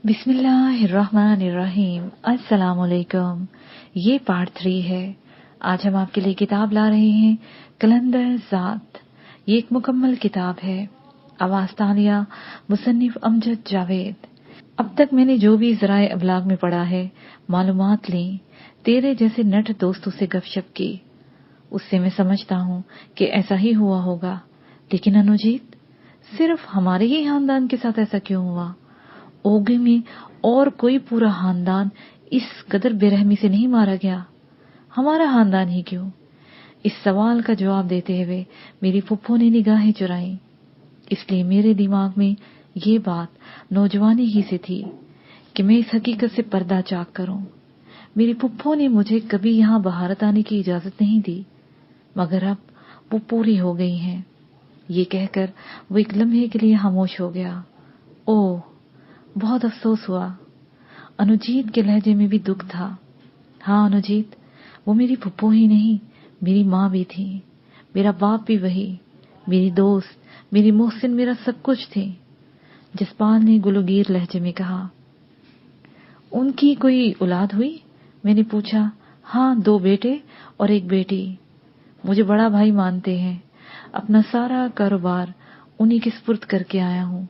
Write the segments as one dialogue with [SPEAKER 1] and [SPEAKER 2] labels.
[SPEAKER 1] बिस्मिल्लाहिर्रहमानिर्रहीम। अस्सलाम वालेकुम। ये पार्ट 3 है। आज हम आपके लिए किताब ला रहे हैं कलंदर ज़ात। ये एक मुकम्मल किताब है। आवाज़ तालिया मुसन्निफ अमजद जावेद। अब तक मैंने जो भी ज़राए अबलाग में पढ़ा है, मालूमात ली, तेरे जैसे नट दोस्तों से गपशप की, उससे मैं समझता हूँ कि ऐसा ही हुआ होगा। लेकिन अनुजीत, सिर्फ हमारे ही खानदान के साथ ऐसा क्यों हुआ? ओगी में और कोई पूरा खानदान इस कदर बेरहमी से नहीं मारा गया, हमारा खानदान ही क्यों? इस सवाल का जवाब देते हुए मेरी फुफ्फो ने निगाहें चुराई। इसलिए मेरे दिमाग में ये बात नौजवानी ही से थी कि मैं इस हकीकत से पर्दा चाक करूं। मेरी फुफ्फो ने मुझे कभी यहाँ बहारत आने की इजाजत नहीं दी, मगर अब वो पूरी हो गई हैं। ये कहकर वो एक लम्हे के लिए खामोश हो गया। ओह, बहुत अफसोस हुआ। अनुजीत के लहजे में भी दुख था। हाँ अनुजीत, वो मेरी फुप्पो ही नहीं, मेरी माँ भी थी, मेरा बाप भी वही, मेरी दोस्त, मेरी मोहसिन, मेरा सब कुछ थी। जसपाल ने गुलगीर लहजे में कहा। उनकी कोई औलाद हुई? मैंने पूछा। हाँ, 2 बेटे और 1 बेटी। मुझे बड़ा भाई मानते हैं। अपना सारा कारोबार उन्हीं के सुपुर्द करके आया हूँ।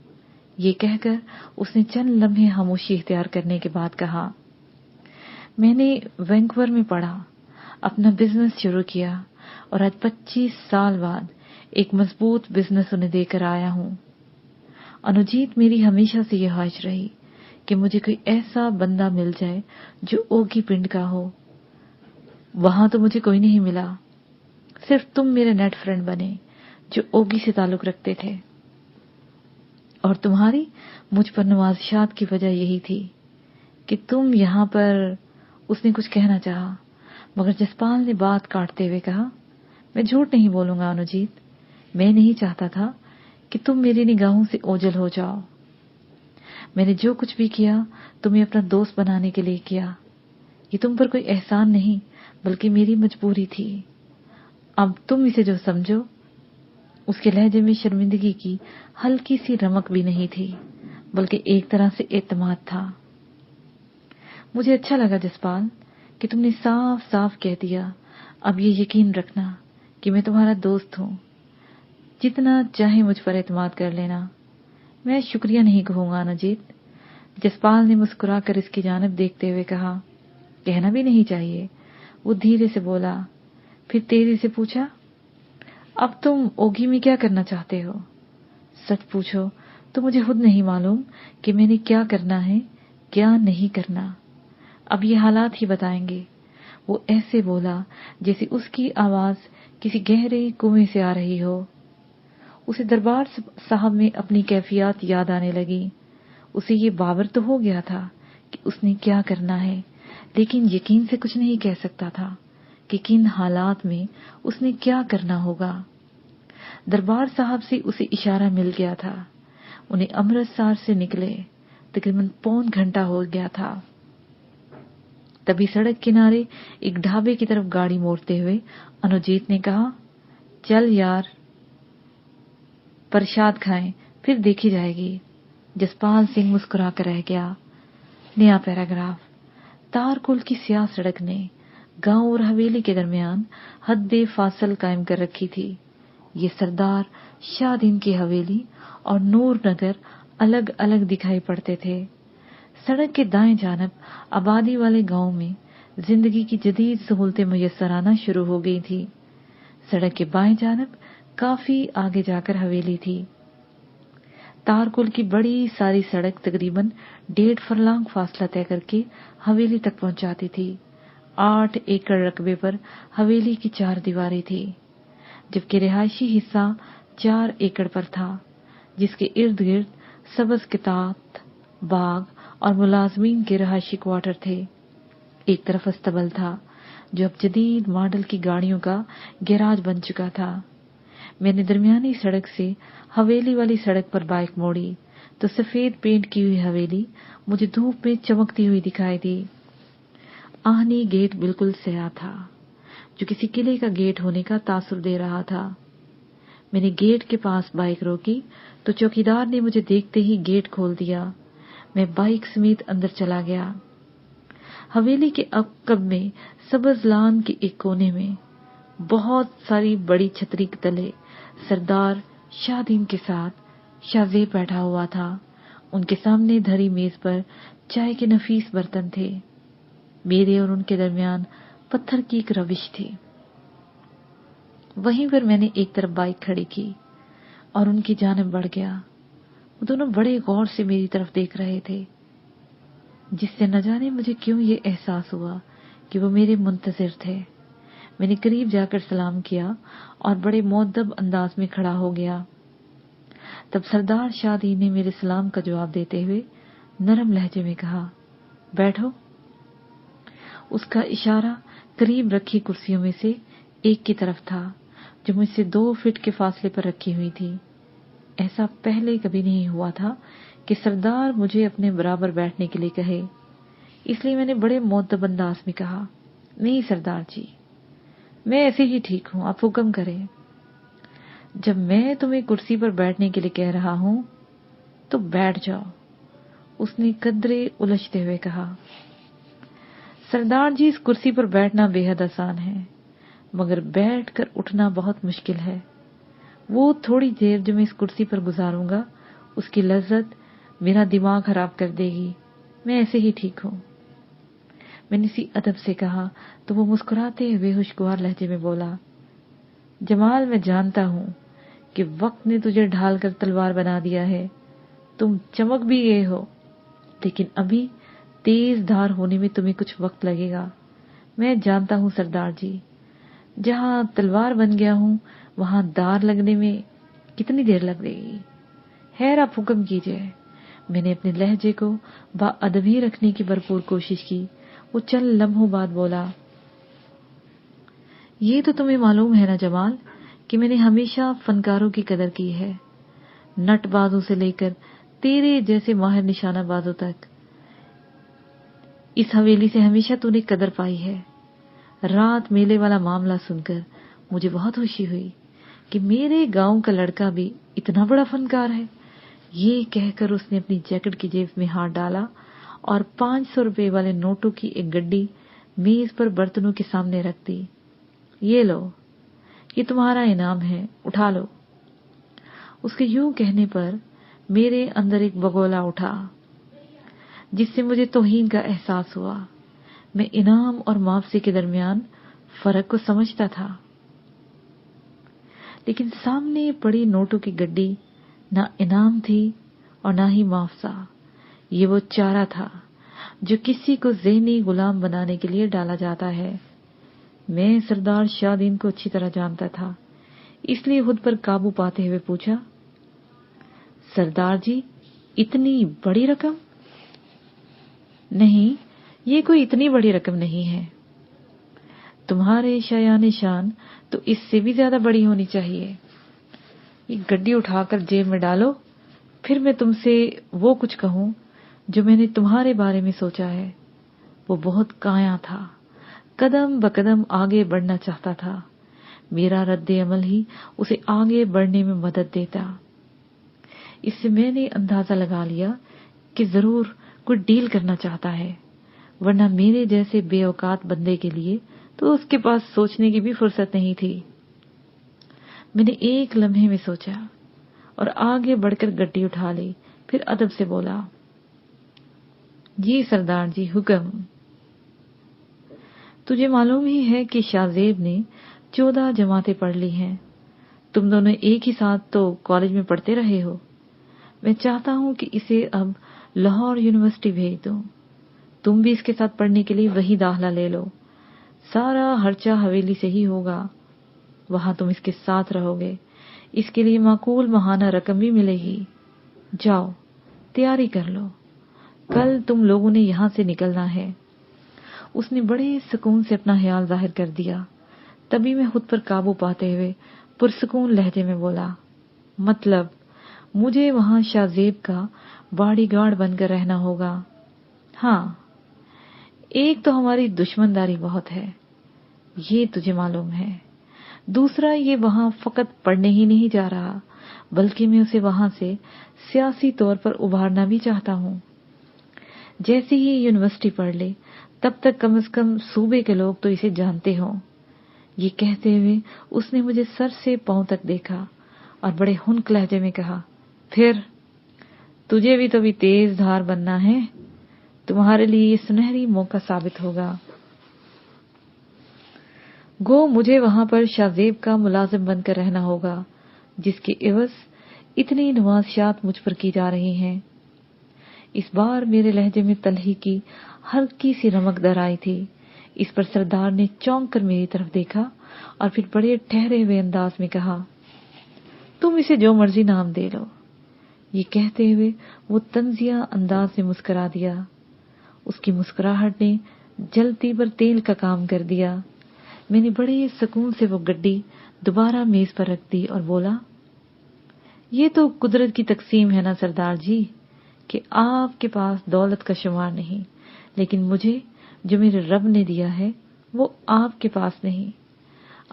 [SPEAKER 1] ये कहकर उसने चंद लम्हे खामोशी इख्तियार करने के बाद कहा, मैंने वैंकूवर में पढ़ा, अपना बिजनेस शुरू किया और आज 25 साल बाद एक मजबूत बिजनेस उन्हें देकर आया हूँ। अनुजीत, मेरी हमेशा से यह ख्वाहिश रही कि मुझे कोई ऐसा बंदा मिल जाए जो ओगी पिंड का हो। वहां तो मुझे कोई नहीं मिला, सिर्फ तुम मेरे नेट फ्रेंड बने जो ओगी से ताल्लुक रखते थे। और तुम्हारी मुझ पर नवाजिशात की वजह यही थी कि तुम यहाँ पर। उसने कुछ कहना चाहा, मगर जसपाल ने बात काटते हुए कहा, मैं झूठ नहीं बोलूंगा अनुजीत, मैं नहीं चाहता था कि तुम मेरी निगाहों से ओझल हो जाओ। मैंने जो कुछ भी किया तुम्हें अपना दोस्त बनाने के लिए किया। ये तुम पर कोई एहसान नहीं, बल्कि मेरी मजबूरी थी। अब तुम इसे जो समझो। उसके लहजे में शर्मिंदगी की हल्की सी रमक भी नहीं थी, बल्कि एक तरह से एतमाद था। मुझे अच्छा लगा जसपाल कि तुमने साफ साफ कह दिया। अब ये यकीन रखना कि मैं तुम्हारा दोस्त हूँ। जितना चाहे मुझ पर एतमाद कर लेना। मैं शुक्रिया नहीं कहूंगा अनुजीत। जसपाल ने मुस्कुराकर इसकी जानिब देखते हुए कहा, कहना भी नहीं चाहिए। वो धीरे से बोला। फिर तेजी से पूछा, अब तुम ओगी में क्या करना चाहते हो? सच पूछो तो मुझे खुद नहीं मालूम कि मैंने क्या करना है, क्या नहीं करना। अब ये हालात ही बताएंगे। वो ऐसे बोला जैसे उसकी आवाज किसी गहरे कुएं से आ रही हो। उसे दरबार साहब में अपनी कैफियत याद आने लगी। उसे ये बावर तो हो गया था कि उसने क्या करना है, लेकिन यकीन से कुछ नहीं कह सकता था कि किन हालात में उसने क्या करना होगा। दरबार साहब से उसे इशारा मिल गया था। उन्हें अमृतसर से निकले तकरीबन 1.25 घंटा हो गया था। तभी सड़क किनारे एक ढाबे की तरफ गाड़ी मोड़ते हुए अनुजीत ने कहा, चल यार, प्रसाद खाएं, फिर देखी जाएगी। जसपाल सिंह मुस्कुरा कर रह गया। नया पैराग्राफ। तारकुल की स्याह सड़क ने गांव और हवेली के दरमियान हद फासल कायम कर रखी थी। ये सरदार शाहदीन की हवेली और नूर नगर अलग अलग दिखाई पड़ते थे। सड़क के दाएं जानब आबादी वाले गांव में जिंदगी की जदीद सहूलतें मुयस्सर आना शुरू हो गई थी। सड़क के बाएं जानब काफी आगे जाकर हवेली थी। तारकुल की बड़ी सारी सड़क तकरीबन 1.5 फरलांग फासला तय करके हवेली तक पहुंचाती थी। 8 एकड़ रकबे पर हवेली की 4 दीवारें थी, जबकि रिहायशी हिस्सा 4 एकड़ पर था, जिसके इर्द गिर्द सब्ज कितात, बाग और मुलाजमीन के रहायशी क्वार्टर थे। एक तरफ अस्तबल था जो अब जदीद मॉडल की गाड़ियों का गैराज बन चुका था। मैंने दरमियानी सड़क से हवेली वाली सड़क पर बाइक मोड़ी तो सफेद पेंट की हुई हवेली मुझे धूप में चमकती हुई दिखाई दी। आहनी गेट बिल्कुल सया था, जो किसी किले का गेट होने का तासुर दे रहा था। मैंने गेट के पास बाइक रोकी तो चौकीदार ने मुझे देखते ही गेट खोल दिया। मैं बाइक समेत अंदर चला गया। हवेली के अक्कब में सब्ज लान के एक कोने में बहुत सारी बड़ी छतरी के तले सरदार शाहदीन के साथ शाहजेब बैठा हुआ था। उनके सामने धरी मेज पर चाय के नफीस बर्तन थे। मेरे और उनके दरमियान पत्थर की एक रविश थी। वहीं पर मैंने एक तरफ बाइक खड़ी की और उनकी जानिब बढ़ गया। वो दोनों बड़े गौर से मेरी तरफ देख रहे थे, जिससे न जाने मुझे क्यों ये एहसास हुआ कि वो मेरे मुंतजिर थे। मैंने करीब जाकर सलाम किया और बड़े मुअद्दब अंदाज में खड़ा हो गया। तब सरदार शादी ने मेरे सलाम का जवाब देते हुए नरम लहजे में कहा, बैठो। उसका इशारा करीब रखी कुर्सियों में से एक की तरफ था, जो मुझसे 2 फीट के फासले पर रखी हुई थी। ऐसा पहले कभी नहीं हुआ था कि सरदार मुझे अपने बराबर बैठने के लिए कहे, इसलिए मैंने बड़े मुअद्दब अंदाज में कहा, नहीं सरदार जी, मैं ऐसे ही ठीक हूं, आप हुक्म करें। जब मैं तुम्हें कुर्सी पर बैठने के लिए कह रहा हूं तो बैठ जाओ, उसने कदरे उलझते हुए कहा। सरदार जी, इस कुर्सी पर बैठना बेहद आसान है, मगर बैठकर उठना बहुत मुश्किल है। वो थोड़ी देर जो मैं इस कुर्सी पर गुजारूंगा, उसकी लज्जत मेरा दिमाग खराब कर देगी। मैं ऐसे ही ठीक हूं। मैंने इसी अदब से कहा तो वो मुस्कुराते हुए खुशगवार लहजे में बोला, जमाल, मैं जानता हूं कि वक्त ने तुझे ढाल कर तलवार बना दिया है। तुम चमक भी गए हो, लेकिन अभी तेज धार होने में तुम्हें कुछ वक्त लगेगा। मैं जानता हूं सरदार जी, जहां तलवार बन गया हूं वहां धार लगने में कितनी देर लगेगी। खैर, आप हुक्म कीजिए। मैंने अपने लहजे को बाअदबी रखने की भरपूर कोशिश की। वो चंद लम्हों बाद बोला, ये तो तुम्हें मालूम है ना जमाल कि मैंने हमेशा फनकारों की कदर की है। नटबाजों से लेकर तेरे जैसे माहिर निशानाबाजों तक इस हवेली से हमेशा तूने कदर पाई है। रात मेले वाला मामला सुनकर मुझे बहुत खुशी हुई कि मेरे गांव का लड़का भी इतना बड़ा फनकार है। ये कहकर उसने अपनी जैकेट की जेब में हाथ डाला और 500 रुपए वाले नोटों की एक गड्डी मेज पर बर्तनों के सामने रख दी। ये लो, ये तुम्हारा इनाम है, उठा लो। उसके यूं कहने पर मेरे अंदर एक बगोला उठा, जिससे मुझे तौहीन का एहसास हुआ। मैं इनाम और मुआवजे के दरमियान फर्क को समझता था, लेकिन सामने पड़ी नोटों की गड्डी ना इनाम थी और ना ही मुआवजा। ये वो चारा था जो किसी को ज़हनी गुलाम बनाने के लिए डाला जाता है। मैं सरदार शाहदीन को अच्छी तरह जानता था, इसलिए खुद पर काबू पाते हुए पूछा, सरदार जी, इतनी बड़ी रकम? नहीं, ये कोई इतनी बड़ी रकम नहीं है। तुम्हारे शायान शान तो इससे भी ज्यादा बड़ी होनी चाहिए। ये गड्डी उठाकर जेब में डालो, फिर मैं तुमसे वो कुछ कहूं जो मैंने तुम्हारे बारे में सोचा है। वो बहुत काया था, कदम बकदम आगे बढ़ना चाहता था। मेरा रद्दे अमल ही उसे आगे बढ़ने में मदद देता। इससे मैंने अंदाजा लगा लिया कि जरूर कोई डील करना चाहता है, वरना मेरे जैसे बेऔकात बंदे के लिए तो उसके पास सोचने की भी फुर्सत नहीं थी। मैंने एक लम्हे में सोचा और आगे बढ़कर गड्डी उठा ली, फिर अदब से बोला, जी सरदार जी, हुक्म। तुझे मालूम ही है कि शाहजेब ने 14 जमातें पढ़ ली हैं। तुम दोनों एक ही साथ तो कॉलेज में पढ़ते रहे हो। मैं चाहता हूं कि इसे अब लाहौर यूनिवर्सिटी भेज दूं। तुम भी इसके साथ पढ़ने के लिए वही दाखिला ले लो। सारा खर्चा हवेली से ही होगा। वहां तुम इसके साथ रहोगे। इसके लिए माकूल माहाना रकम भी मिलेगी। जाओ, तैयारी कर लो, कल तुम लोगों ने यहां से निकलना है। उसने बड़े सुकून से अपना ख्याल जाहिर कर दिया। तभी मैं खुद पर काबू पाते हुए पुरसुकून लहजे में बोला, मतलब मुझे वहां शाहजेब का बॉडीगार्ड बनकर रहना होगा। हाँ, एक तो हमारी दुश्मनदारी बहुत है, ये तुझे मालूम है। दूसरा, ये वहां फकत पढ़ने ही नहीं जा रहा, बल्कि मैं उसे वहां से सियासी तौर पर उभारना भी चाहता हूं। जैसे ही यूनिवर्सिटी पढ़ ले तब तक कम से कम सूबे के लोग तो इसे जानते हों। ये कहते हुए उसने मुझे सर से पांव तक देखा और बड़े हुन्क लहजे में कहा, फिर तुझे भी तो भी तेज धार बनना है, तुम्हारे लिए ये सुनहरी मौका साबित होगा। गो मुझे वहां पर शाहजेब का मुलाजिम बनकर रहना होगा, जिसके एवज इतनी नवाज़ियात मुझ पर की जा रही हैं। इस बार मेरे लहजे में तलही की हल्की सी रमक दर आई थी। इस पर सरदार ने चौंक कर मेरी तरफ देखा और फिर बड़े ठहरे हुए अंदाज में कहा, तुम इसे जो मर्जी नाम दे लो। ये कहते हुए वो तंजिया अंदाज में मुस्कुरा दिया। उसकी मुस्कुराहट ने जलती पर तेल का काम कर दिया। मैंने बड़े सुकून से वो गड्डी दोबारा मेज पर रख दी और बोला, ये तो कुदरत की तकसीम है ना सरदार जी, कि आपके पास दौलत का शुमार नहीं, लेकिन मुझे जो मेरे रब ने दिया है वो आपके पास नहीं।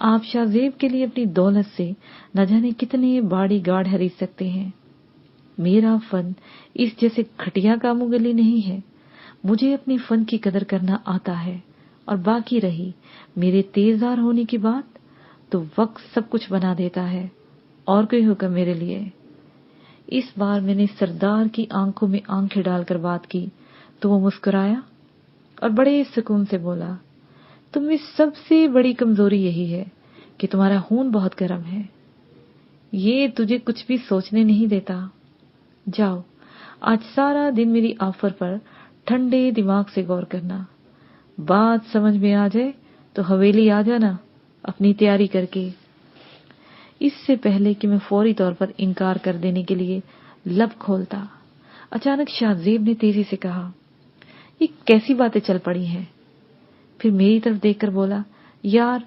[SPEAKER 1] आप शाहजेब के लिए अपनी दौलत से न जाने कितने बाड़ी गाढ़ खरीद सकते हैं। मेरा फन इस जैसे घटिया कामोगली नहीं है। मुझे अपने फन की कदर करना आता है, और बाकी रही मेरे तेजदार होने की बात, तो वक्त सब कुछ बना देता है। और कोई हुक्म मेरे लिए? इस बार मैंने सरदार की आंखों में आंखें डालकर बात की तो वो मुस्कुराया और बड़े सुकून से बोला, तुम में सबसे बड़ी कमजोरी यही है कि तुम्हारा खून बहुत गर्म है। ये तुझे कुछ भी सोचने नहीं देता। जाओ, आज सारा दिन मेरी ऑफर पर ठंडे दिमाग से गौर करना। बात समझ में आ जाए तो हवेली आ जाना अपनी तैयारी करके। इससे पहले कि मैं फौरी तौर पर इनकार कर देने के लिए लब खोलता, अचानक शाहजेब ने तेजी से कहा, ये कैसी बातें चल पड़ी हैं? फिर मेरी तरफ देखकर बोला, यार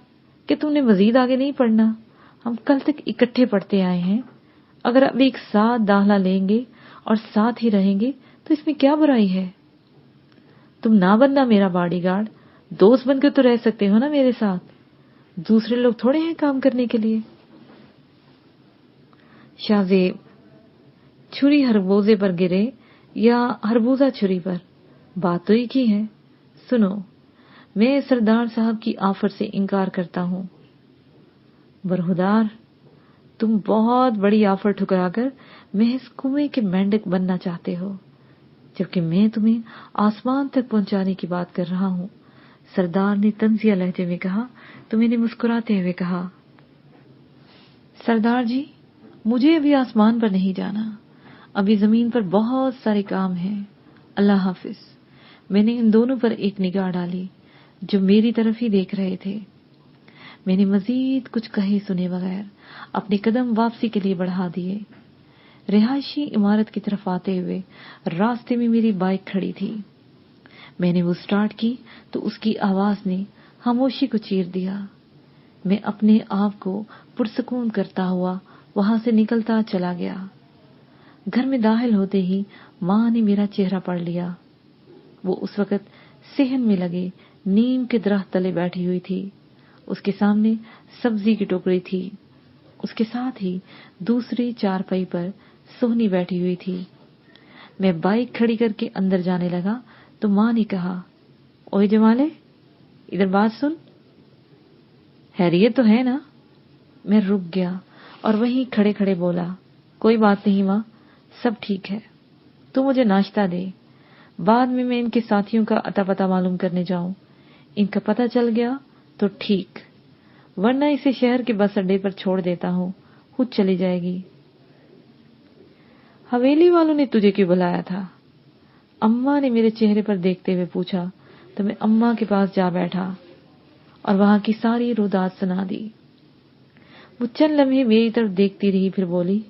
[SPEAKER 1] कि तुमने मजीद आगे नहीं पढ़ना? हम कल तक इकट्ठे पढ़ते आए हैं। अगर अब एक साथ दाखिला लेंगे और साथ ही रहेंगे तो इसमें क्या बुराई है? तुम ना बनना मेरा बॉडीगार्ड, दोस्त बनकर तो रह सकते हो ना मेरे साथ। दूसरे लोग थोड़े हैं काम करने के लिए। शाहजेब, छुरी हरबोजे पर गिरे या हरबूजा छुरी पर, बात तो एक ही है। सुनो, मैं सरदार साहब की ऑफर से इनकार करता हूं। बरहुदार, तुम बहुत बड़ी ऑफर ठुकराकर महज कुएं के मेंढक बनना चाहते हो, जबकि मैं तुम्हें आसमान तक पहुंचाने की बात कर रहा हूं। सरदार ने तंजिया लहजे में कहा तो मैंने मुस्कुराते हुए कहा, सरदार जी, मुझे अभी आसमान पर नहीं जाना, अभी जमीन पर बहुत सारे काम हैं। अल्लाह हाफिज। मैंने इन दोनों पर एक निगाह डाली जो मेरी तरफ ही देख रहे थे। मैंने मजीद कुछ कहे सुने बगैर अपने कदम वापसी के लिए बढ़ा दिए। रिहायशी इमारत की तरफ आते हुए रास्ते में मेरी बाइक खड़ी थी। मैंने वो स्टार्ट की तो उसकी आवाज ने खामोशी को चीर दिया। मैं अपने आप को पुरसकून करता हुआ वहां से निकलता चला गया। घर में दाखिल होते ही मां ने मेरा चेहरा पढ़ लिया। वो उस वक्त सेहन में लगे नीम के दरख्त तले बैठी हुई थी। उसके सामने सब्जी की टोकरी थी। उसके साथ ही दूसरी चारपाई पर सोहनी बैठी हुई थी। मैं बाइक खड़ी करके अंदर जाने लगा तो मां ने कहा, ओए जमाले, इधर बात सुन। हैरियत तो है ना? मैं रुक गया और वहीं खड़े खड़े बोला, कोई बात नहीं मां, सब ठीक है। तू मुझे नाश्ता दे, बाद में मैं इनके साथियों का अता पता मालूम करने जाऊं। इनका पता चल गया तो ठीक, वरना इसे शहर के बस अड्डे पर छोड़ देता हूं, खुद चली जाएगी। हवेली वालों ने तुझे क्यों बुलाया था? अम्मा ने मेरे चेहरे पर देखते हुए पूछा तो मैं अम्मा के पास जा बैठा और वहां की सारी रुदात सुना दी। वो चंद लम्हे मेरी तरफ देखती रही, फिर बोली,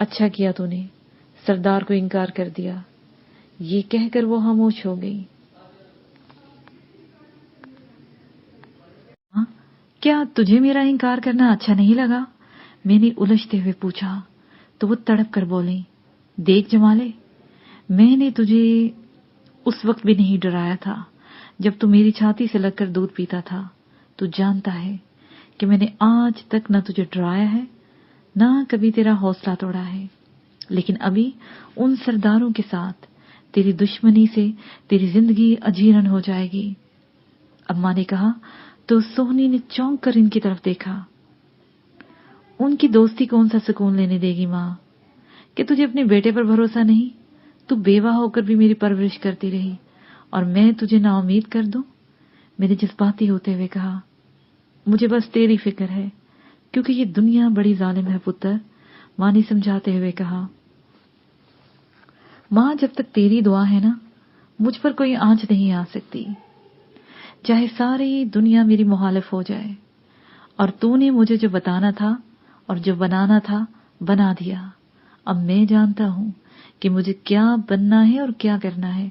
[SPEAKER 1] अच्छा किया तूने सरदार को इनकार कर दिया। ये कहकर वो खामोश हो गई। हाँ, क्या तुझे मेरा इनकार करना अच्छा नहीं लगा? मैंने उलझते हुए पूछा तो वो तड़प कर बोली, देख जमाले, मैंने तुझे उस वक्त भी नहीं डराया था जब तू मेरी छाती से लगकर दूध पीता था। तू जानता है कि मैंने आज तक न तुझे डराया है न कभी तेरा हौसला तोड़ा है, लेकिन अभी उन सरदारों के साथ तेरी दुश्मनी से तेरी जिंदगी अजीर्ण हो जाएगी। अम्मा ने कहा तो सोहनी ने चौंक कर इनकी तरफ देखा। उनकी दोस्ती कौन सा सुकून लेने देगी माँ? कि तुझे अपने बेटे पर भरोसा नहीं? तू बेवा होकर भी मेरी परवरिश करती रही और मैं तुझे नाउम्मीद कर दूं? मैंने जज्बाती होते हुए कहा, मुझे बस तेरी फिक्र है, क्योंकि ये दुनिया बड़ी जालिम है पुत्र। माँ ने समझाते हुए कहा, माँ जब तक तेरी दुआ है ना, मुझ पर कोई आंच नहीं आ सकती, चाहे सारी दुनिया मेरी मुखालिफ हो जाए। और तूने मुझे जो बताना था और जो बनाना था बना दिया। अब मैं जानता हूँ कि मुझे क्या बनना है और क्या करना है।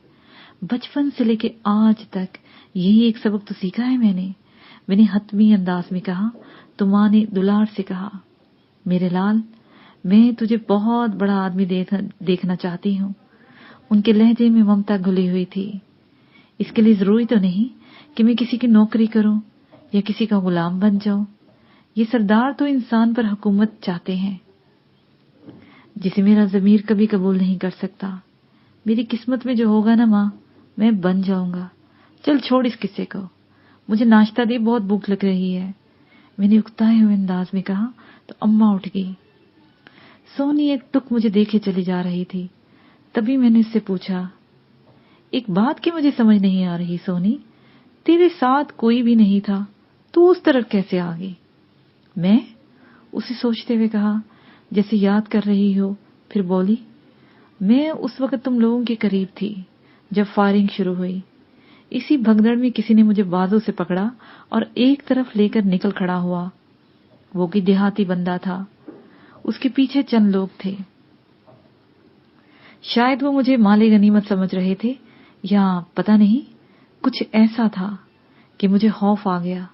[SPEAKER 1] बचपन से लेके आज तक यही एक सबक तो सीखा है मैंने हतमी अंदाज में कहा तो माँ ने दुलार से कहा, मेरे लाल, मैं तुझे बहुत बड़ा आदमी देखना चाहती हूँ। उनके लहजे में ममता घुली हुई थी। इसके लिए जरूरी तो नहीं कि मैं किसी की नौकरी करूं या किसी का गुलाम बन जाऊं। ये सरदार तो इंसान पर हुकूमत चाहते हैं, जिसे मेरा ज़मीर कभी कबूल नहीं कर सकता। मेरी किस्मत में जो होगा ना माँ, मैं बन जाऊंगा। चल छोड़ इस किस्से को, मुझे नाश्ता दे, बहुत भूख लग रही है। मैंने उकताए हुए अंदाज में कहा तो अम्मा उठ गई। सोनी एक टुक मुझे देखे चली जा रही थी। तभी मैंने उससे पूछा, एक बात की मुझे समझ नहीं आ रही सोनी, तेरे साथ कोई भी नहीं था, तू उस तरफ कैसे आ गई? मैं उसे सोचते हुए कहा, जैसे याद कर रही हो। फिर बोली, मैं उस वक्त तुम लोगों के करीब थी जब फायरिंग शुरू हुई। इसी भगदड़ में किसी ने मुझे बाजू से पकड़ा और एक तरफ लेकर निकल खड़ा हुआ। वो कोई देहाती बंदा था, उसके पीछे चंद लोग थे। शायद वो मुझे माले गनीमत समझ रहे थे या पता नहीं, कुछ ऐसा था कि मुझे खौफ आ गया।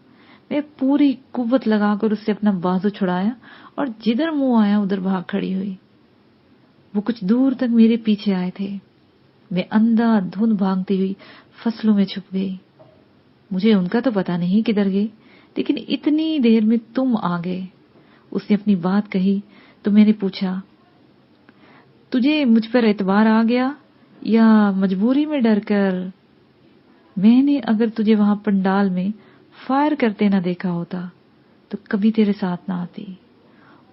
[SPEAKER 1] मैं पूरी कुव्वत लगाकर उससे अपना बाजू छुड़ाया और जिधर मुंह आया उधर भाग खड़ी हुई। वो कुछ दूर तक मेरे पीछे आए थे। मैं अंधाधुंध भागती हुई फसलों में छुप गई। मुझे उनका तो पता नहीं किधर गए, लेकिन इतनी देर में तुम आ गए। उसने अपनी बात कही तो मैंने पूछा, तुझे मुझ पर एतबार आ गया या मजबूरी में डर कर? मैंने अगर तुझे वहां पंडाल में फायर करते ना देखा होता तो कभी तेरे साथ ना आती।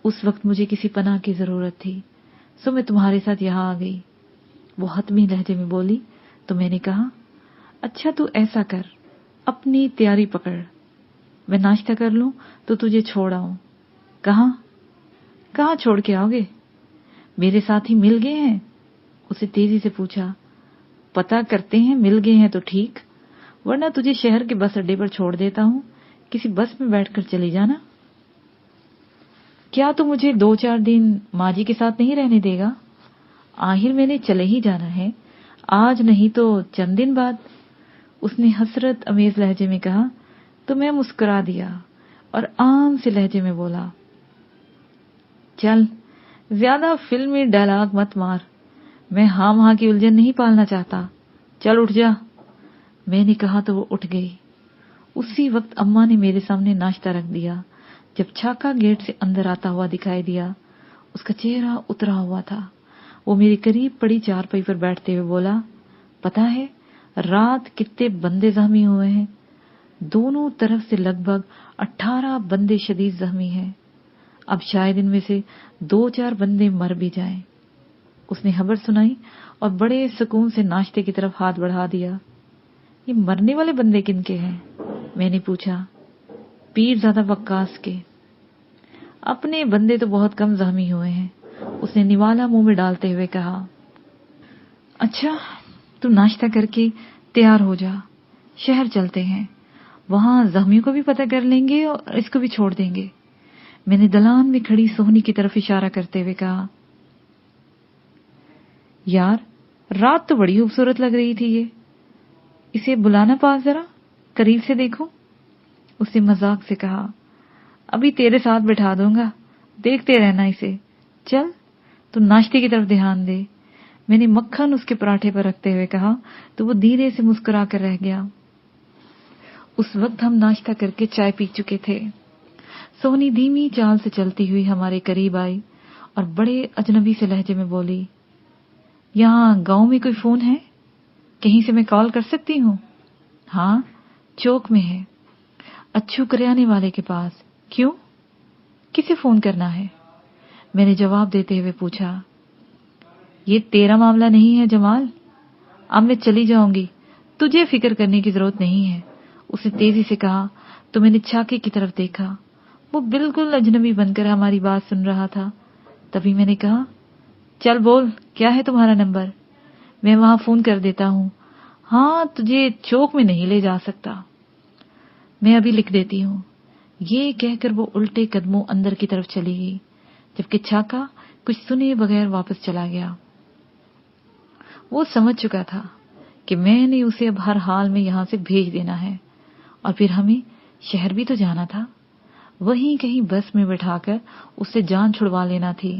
[SPEAKER 1] उस वक्त मुझे किसी पनाह की जरूरत थी, सो मैं तुम्हारे साथ यहां आ गई। वो हतमी लहजे में बोली तो मैंने कहा, अच्छा तू ऐसा कर, अपनी तैयारी पकड़, मैं नाश्ता कर लूं तो तुझे छोड़ आऊं। कहां छोड़ के आओगे? मेरे साथी मिल गए हैं? उसे तेजी से पूछा। पता करते हैं, मिल गए हैं तो ठीक, वरना तुझे शहर के बस अड्डे पर छोड़ देता हूं, किसी बस में बैठकर चली जाना। क्या तू मुझे 2-4 दिन माँ जी के साथ नहीं रहने देगा? आखिर मैंने चले ही जाना है, आज नहीं तो चंद दिन बाद। उसने हसरत अमेज लहजे में कहा तो मैं मुस्कुरा दिया और आम से लहजे में बोला, चल ज्यादा फिल्मी डायलॉग मत मार, मैं हाँ की उलझन नहीं पालना चाहता, चल उठ जा। मैंने कहा तो वो उठ गई। उसी वक्त अम्मा ने मेरे सामने नाश्ता रख दिया। जब छाका गेट से अंदर आता हुआ दिखाई दिया, उसका चेहरा उतरा हुआ था। वो मेरे करीब पड़ी चारपाई पर बैठते हुए बोला, पता है रात कितने बंदे जख्मी हुए हैं? दोनों तरफ से लगभग 18 बंदे शदीद जख्मी हैं। अब शायद इनमें से 2-4 बंदे मर भी जाएं। उसने खबर सुनाई और बड़े सुकून से नाश्ते की तरफ हाथ बढ़ा दिया। ये मरने वाले बंदे किनके हैं? मैंने पूछा। पीरजादा वक्कास के। अपने बंदे तो बहुत कम जख्मी हुए हैं, उसने निवाला मुंह में डालते हुए कहा। अच्छा तू नाश्ता करके तैयार हो जा, शहर चलते हैं, वहां जख्मियों को भी पता कर लेंगे और इसको भी छोड़ देंगे। मैंने दलान में खड़ी सोहनी की तरफ इशारा करते हुए कहा। यार रात तो बड़ी खूबसूरत लग रही थी, ये इसे बुलाना पास, जरा करीब से देखो, उसने मजाक से कहा। अभी तेरे साथ बिठा दूंगा, देखते रहना इसे, चल तू नाश्ते की तरफ ध्यान दे। मैंने मक्खन उसके पराठे पर रखते हुए कहा तो वो धीरे से मुस्कुरा कर रह गया। उस वक्त हम नाश्ता करके चाय पी चुके थे। सोनी धीमी चाल से चलती हुई हमारे करीब आई और बड़े अजनबी से लहजे में बोली, यहाँ गांव में कोई फोन है? कहीं से मैं कॉल कर सकती हूँ? हाँ, चौक में है, अच्छू करियाने वाले के पास। क्यों? किसे फोन करना है? मैंने जवाब देते हुए पूछा। ये तेरा मामला नहीं है जमाल, अब मैं चली जाऊंगी, तुझे फिक्र करने की जरूरत नहीं है, उसने तेजी से कहा। तो मैंने छाके की तरफ देखा, वो बिल्कुल अजनबी बनकर हमारी बात सुन रहा था। तभी मैंने कहा, चल बोल, क्या है तुम्हारा नंबर? मैं वहां फोन कर देता हूँ। हाँ, तुझे चौक में नहीं ले जा सकता, मैं अभी लिख देती हूँ। ये कहकर वो उल्टे कदमों अंदर की तरफ चली गई, जबकि छाका कुछ सुने बगैर वापस चला गया। वो समझ चुका था कि मैंने उसे अब हर हाल में यहां से भेज देना है, और फिर हमें शहर भी तो जाना था, वहीं कहीं बस में बैठाकर उससे जान छुड़वा लेना थी।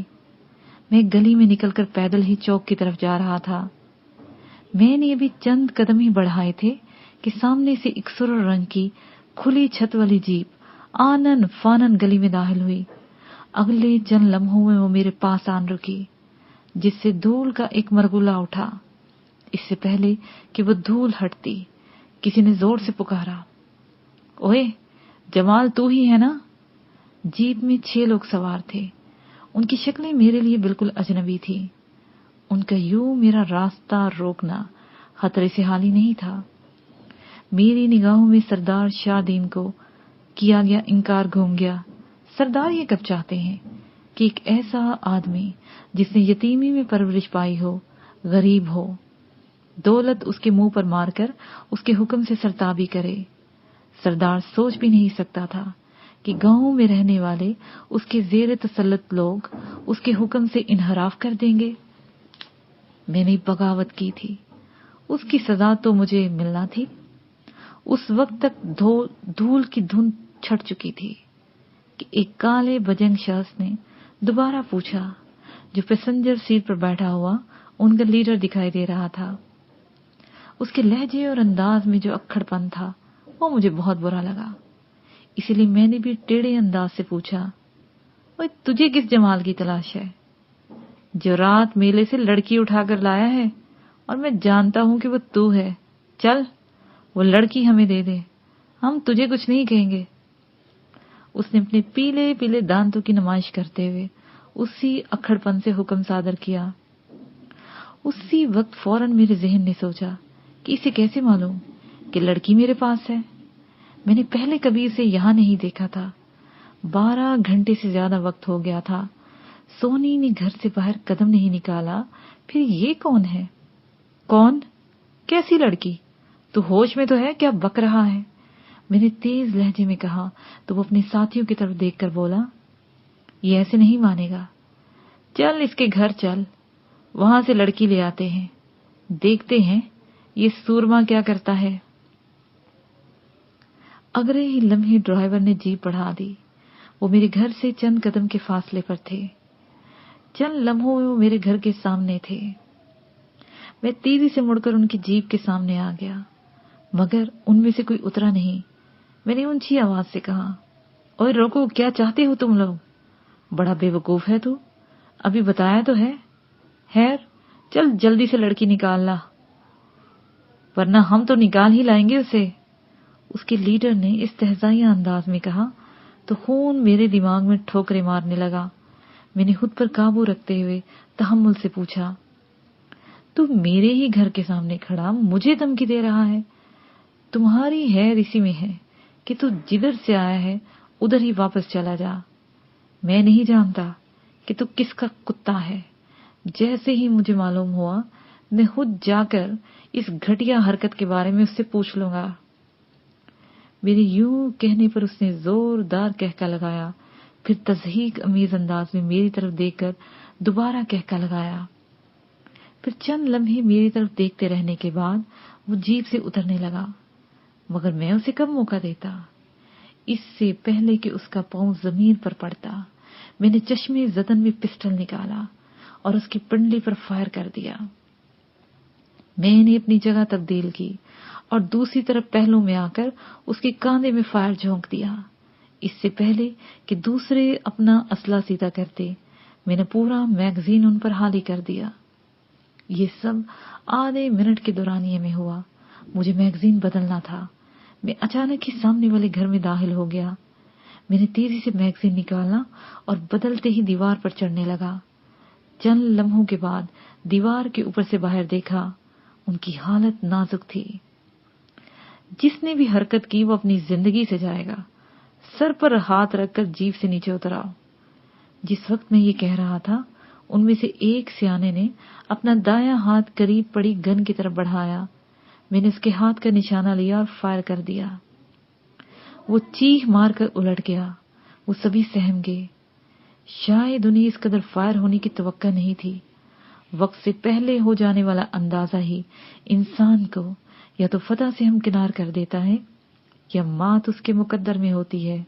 [SPEAKER 1] मैं गली में निकलकर पैदल ही चौक की तरफ जा रहा था। मैंने अभी चंद कदम ही बढ़ाए थे कि सामने से एक सुर्ख रंग की खुली छत वाली जीप आनन फानन गली में दाखिल हुई। अगले चंद लम्हों में वो मेरे पास आन रुकी, जिससे धूल का एक मरगुला उठा। इससे पहले कि वो धूल हटती, किसी ने जोर से पुकारा, ओए जमाल, तू ही है ना? जीप में 6 लोग सवार थे। उनकी शक्लें मेरे लिए बिल्कुल अजनबी थी। उनका यूं मेरा रास्ता रोकना खतरे से हाली नहीं था। मेरी निगाहों में सरदार शाहदीन को किया गया इनकार घूम गया। सरदार ये कब चाहते हैं कि एक ऐसा आदमी जिसने यतीमी में परवरिश पाई हो, गरीब हो, दौलत उसके मुंह पर मारकर उसके हुक्म से सरताबी करे। सरदार सोच भी नहीं सकता था कि गांव में रहने वाले उसके ज़ेरे तसल्लुत लोग उसके हुक्म से इनहराफ कर देंगे। मैंने बगावत की थी, उसकी सजा तो मुझे मिलना थी। उस वक्त तक धूल की धुंध छट चुकी थी कि एक काले बजंग शख्स ने दोबारा पूछा, जो पैसेंजर सीट पर बैठा हुआ उनका लीडर दिखाई दे रहा था। उसके लहजे और अंदाज में जो अक्खड़पन था वो मुझे बहुत बुरा लगा। इसलिए मैंने भी टेढ़े अंदाज से पूछा, ओए तुझे किस जमाल की तलाश है? जो रात मेले से लड़की उठाकर लाया है, और मैं जानता हूं कि वो तू है। चल वो लड़की हमें दे दे, हम तुझे कुछ नहीं कहेंगे। उसने अपने पीले पीले दांतों की नुमाइश करते हुए उसी अक्खड़पन से हुक्म सादर किया। उसी वक्त फौरन मेरे जहन ने सोचा कि इसे कैसे मालूम कि लड़की मेरे पास है। मैंने पहले कभी इसे यहां नहीं देखा था। 12 घंटे से ज्यादा वक्त हो गया था। सोनी ने घर से बाहर कदम नहीं निकाला। फिर ये कौन है? कौन? कैसी लड़की? तू होश में तो है? क्या बक रहा है? मैंने तेज लहजे में कहा तो वो अपने साथियों की तरफ देखकर बोला, ये ऐसे नहीं मानेगा। चल इसके घर चल, वहां से लड़की ले आते हैं, देखते हैं ये सूरमा क्या करता है। अगले ही लम्हे ड्राइवर ने जीप बढ़ा दी। वो मेरे घर से चंद कदम के फासले पर थे। चंद लम्हों में वो मेरे घर के सामने थे। मैं तेजी से मुड़कर उनकी जीप के सामने आ गया, मगर उनमें से कोई उतरा नहीं। मैंने ऊंची आवाज से कहा, ओए रोको, क्या चाहते हो तुम लोग? बड़ा बेवकूफ है तू, अभी बताया तो है। खैर चल जल्दी से लड़की निकाल ला, वरना हम तो निकाल ही लाएंगे उसे। उसके लीडर ने इस्तेहज़ाइया अंदाज में कहा तो खून मेरे दिमाग में ठोकरें मारने लगा। मैंने खुद पर काबू रखते हुए तहम्मुल से पूछा, तू मेरे ही घर के सामने खड़ा मुझे धमकी दे रहा है? तुम्हारी हैर इसी में है कि तू जिधर से आया है उधर ही वापस चला जा। मैं नहीं जानता कि तू किसका कुत्ता है। जैसे ही मुझे मालूम हुआ मैं खुद जाकर इस घटिया हरकत के बारे में उससे पूछ लूंगा। मेरे यूं कहने पर उसने जोरदार कहका लगाया, फिर तज़हीक अमीज अंदाज में मेरी तरफ देखकर दोबारा कहका लगाया। फिर चंद लम्हे मेरी तरफ देखते रहने के बाद वो जीप से उतरने लगा, मगर मैं उसे कब मौका देता। इससे पहले कि उसका पांव जमीन पर पड़ता, मैंने चश्मे जतन में पिस्टल निकाला और उसकी पिंडली पर फायर कर दिया। मैंने अपनी जगह तब्दील की और दूसरी तरफ पहलू में आकर उसके कांधे में फायर झोंक दिया। इससे पहले कि दूसरे अपना असला सीधा करते, मैंने पूरा मैगजीन उन पर हाली कर दिया। ये सब आधे मिनट के दौरानिये में हुआ। मुझे मैगजीन बदलना था। मैं अचानक ही सामने वाले घर में दाखिल हो गया। मैंने तेजी से मैगजीन निकाला और बदलते ही दीवार पर चढ़ने लगा। चंद लम्हों के बाद दीवार के ऊपर से बाहर देखा। उनकी हालत नाजुक थी। जिसने भी हरकत की वो अपनी जिंदगी से जाएगा। सर पर हाथ रखकर जीप से नीचे उतर आओ। जिस वक्त मैं ये कह रहा था, उनमें से एक सियाने ने अपना दायां हाथ करीब पड़ी गन की तरफ बढ़ाया। मैंने उसके हाथ का निशाना लिया और फायर कर दिया। वो चीख मारकर उलट गया। वो सभी सहम गए। शायद उन्हें इस कदर फायर होने की तवक्को नहीं थी। वक्त से पहले हो जाने वाला अंदाजा ही इंसान को या तो फतह से हमकिनार कर देता है या मात उसके मुकद्दर में होती है।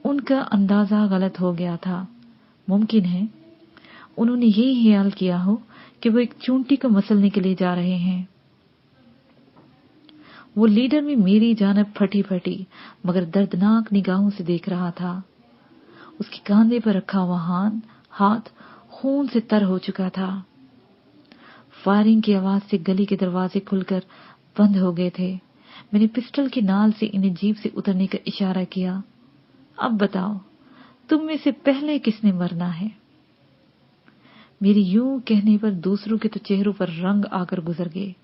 [SPEAKER 1] उनका अंदाजा गलत हो गया था। मुमकिन है उन्होंने यही ख्याल किया हो कि वो एक चूंटी को मसलने के लिए जा रहे हैं। वो लीडर में मेरी जानब फटी फटी मगर दर्दनाक निगाहों से देख रहा था। उसके कांधे पर रखा हुआ हाथ खून से तर हो चुका था। फायरिंग की आवाज से गली के दरवाजे खुलकर बंद हो गए थे। मैंने पिस्टल की नाल से इन्हें जीप से उतरने का इशारा किया। अब बताओ, तुम में से पहले किसने मरना है? मेरी यूं कहने पर दूसरों के तो चेहरों पर रंग आकर गुजर गए,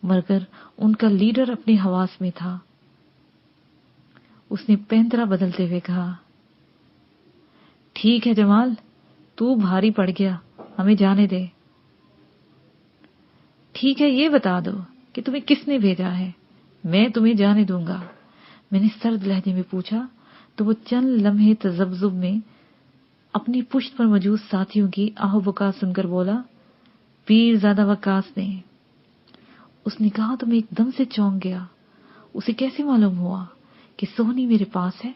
[SPEAKER 1] मगर उनका लीडर अपने हवास में था। उसने पैंतरा बदलते हुए कहा, ठीक है जमाल, तू भारी पड़ गया, हमें जाने दे। ठीक है, ये बता दो कि तुम्हें किसने भेजा है, मैं तुम्हें जाने दूंगा। मैंने सर्द लहजे में पूछा तो वो चंद लम्हे तजब्जुब में अपनी पुश्त पर मौजूद साथियों की आहो-बका सुनकर बोला, पीरजादा वक्कास ने। उसने कहा तो मैं एकदम से चौंक गया। उसे कैसे मालूम हुआ कि सोहनी मेरे पास है?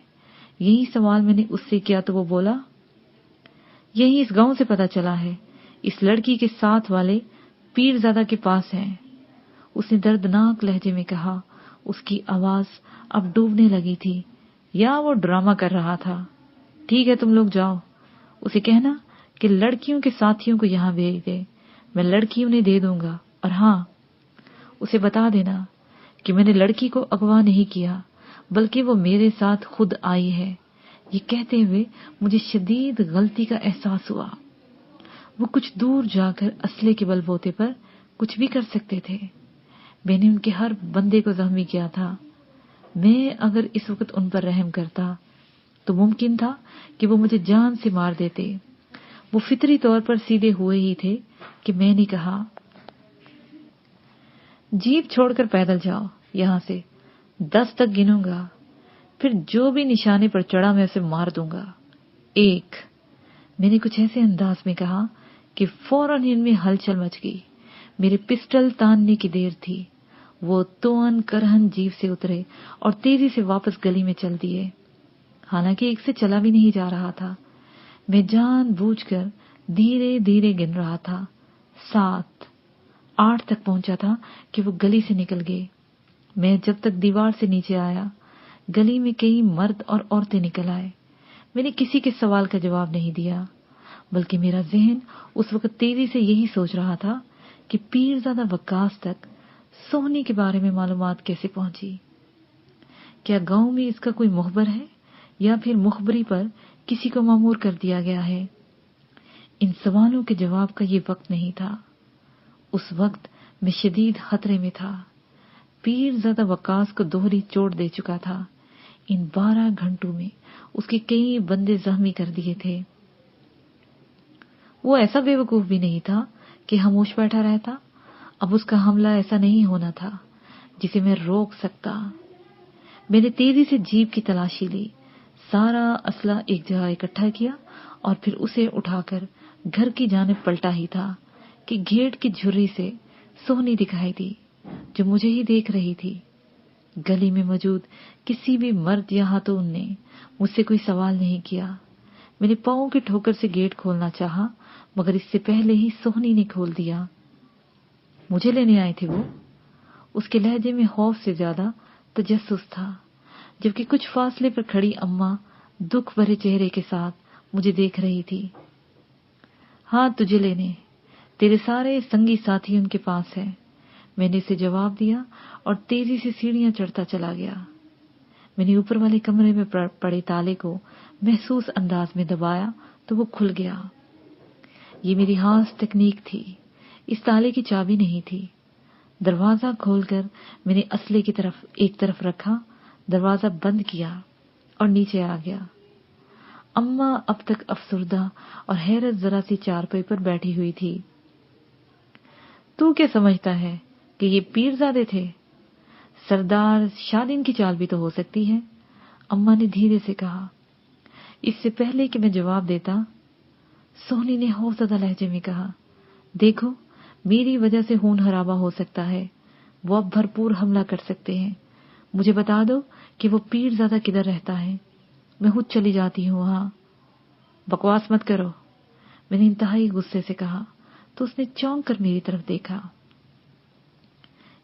[SPEAKER 1] यही सवाल मैंने उससे किया तो वो बोला, यही इस गांव से पता चला है, इस लड़की के साथ वाले पीरजादा के पास है। उसने दर्दनाक लहजे में कहा। उसकी आवाज अब डूबने लगी थी, या वो ड्रामा कर रहा था। ठीक है, तुम लोग जाओ, उसे कहना कि लड़कियों के साथियों को यहां भेज दे, मैं लड़की उन्हें दे दूंगा। और हाँ, उसे बता देना कि मैंने लड़की को अगवा नहीं किया, बल्कि वो मेरे साथ खुद आई है। ये कहते हुए मुझे शदीद गलती का एहसास हुआ। वो कुछ दूर जाकर असले के बलबूते पर कुछ भी कर सकते थे। मैंने उनके हर बंदे को जख्मी किया था। मैं अगर इस वक्त उन पर रहम करता तो मुमकिन था कि वो मुझे जान से मार देते। वो फितरी तौर पर सीधे हुए ही थे कि मैंने कहा, जीप छोड़कर पैदल जाओ, यहां से 10 तक गिनूंगा, फिर जो भी निशाने पर चढ़ा मैं उसे मार दूंगा। 1। मैंने कुछ ऐसे अंदाज में कहा कि फौरन इनमें हलचल मच गई। मेरे पिस्टल तानने की देर थी। वो तोअन करहन जीप से उतरे और तेजी से वापस गली में चल दिए। हालांकि एक से चला भी नहीं जा रहा था। मैं जानबूझकर धीरे धीरे गिन रहा था। 7, 8 तक पहुंचा था कि वो गली से निकल गए। मैं जब तक दीवार से नीचे आया, गली में कई मर्द और औरतें निकल आए। मैंने किसी के सवाल का जवाब नहीं दिया, बल्कि मेरा ज़हन उस वक्त तेजी से यही सोच रहा था कि पीरजादा वक्कास तक सोहनी के बारे में मालूमात कैसे पहुंची। क्या गांव में इसका कोई मुखबर है या फिर मुखबरी पर किसी को मामूर कर दिया गया है? इन सवालों के जवाब का ये वक्त नहीं था। उस वक्त मैं शदीद खतरे में था। पीरजादा वक्कास को दोहरी चोट दे चुका था। इन 12 घंटों में उसके कई बंदे जख्मी कर दिए थे। वो ऐसा बेवकूफ भी नहीं था कि खामोश बैठा रहता। अब उसका हमला ऐसा नहीं होना था जिसे मैं रोक सकता। मैंने तेजी से जीप की तलाशी ली, सारा असला एक जगह इकट्ठा किया और फिर उसे उठाकर घर की जानिब पलटा ही था कि गेट की झुर्री से सोहनी दिखाई दी, जो मुझे ही देख रही थी। गली में मौजूद किसी भी मर्द या खातून ने मुझसे कोई सवाल नहीं किया। मैंने पांव की ठोकर से गेट खोलना चाहा, मगर इससे पहले ही सोहनी ने खोल दिया। मुझे लेने आए थे वो। उसके लहजे में खौफ से ज्यादा तजस्सुस था, जबकि कुछ फासले पर खड़ी अम्मा दुख भरे चेहरे के साथ मुझे देख रही थी। हाँ, तुझे लेने, तेरे सारे संगी साथी उनके पास हैं। मैंने इसे जवाब दिया और तेजी से सीढ़ियां चढ़ता चला गया। मैंने ऊपर वाले कमरे में पड़े ताले को महसूस अंदाज में दबाया तो वो खुल गया। ये मेरी खास तकनीक थी। इस ताले की चाबी नहीं थी। दरवाजा खोलकर मैंने असले की तरफ एक तरफ रखा, दरवाजा बंद किया और नीचे आ गया। अम्मा अब तक अफसुर्दा और हैरत जरा सी चारपाई पर बैठी हुई थी। तू क्या समझता है कि ये पीरजादे थे? सरदार शादीन की चाल भी तो हो सकती है, अम्मा ने धीरे से कहा। इससे पहले कि मैं जवाब देता, सोनी ने खौफजदा लहजे में कहा, देखो, मेरी वजह से खून खराबा हो सकता है। वो अब भरपूर हमला कर सकते हैं। मुझे बता दो कि वो पीरजादा किधर रहता है। मैं खुद चली जाती हूँ वहां। बकवास मत करो, मैंने इंतहाई गुस्से से कहा तो उसने चौंक कर मेरी तरफ देखा।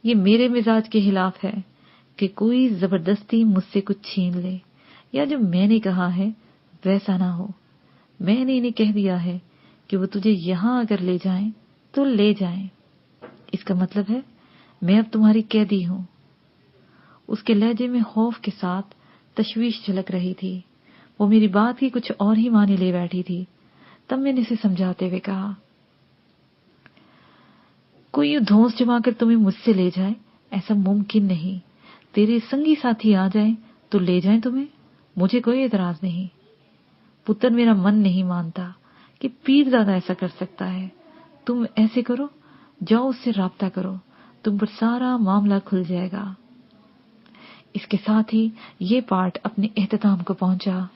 [SPEAKER 1] ये मेरे मिजाज के खिलाफ है कि कोई जबरदस्ती मुझसे कुछ छीन ले, या जो मैंने कहा है वैसा ना हो। मैंने इन्हें कह दिया है कि वो तुझे यहां अगर ले जाएं तो ले जाएं। इसका मतलब है मैं अब तुम्हारी कैदी हूं। उसके लहजे में खौफ के साथ तशवीश झलक रही थी। वो मेरी बात की कुछ और ही माने ले बैठी थी। तब मैंने इसे समझाते हुए कहा, कोई यूं धौंस जमाकर तुम्हें मुझसे ले जाए ऐसा मुमकिन नहीं। तेरे संगी साथी आ जाएं तो ले जाएं तुम्हें, मुझे कोई एतराज नहीं। पुत्र, मेरा मन नहीं मानता कि पीरजादा ऐसा कर सकता है। तुम ऐसे करो, जाओ उससे राब्ता करो, तुम पर सारा मामला खुल जाएगा। इसके साथ ही ये पाठ अपने इख्तिताम को पहुंचा।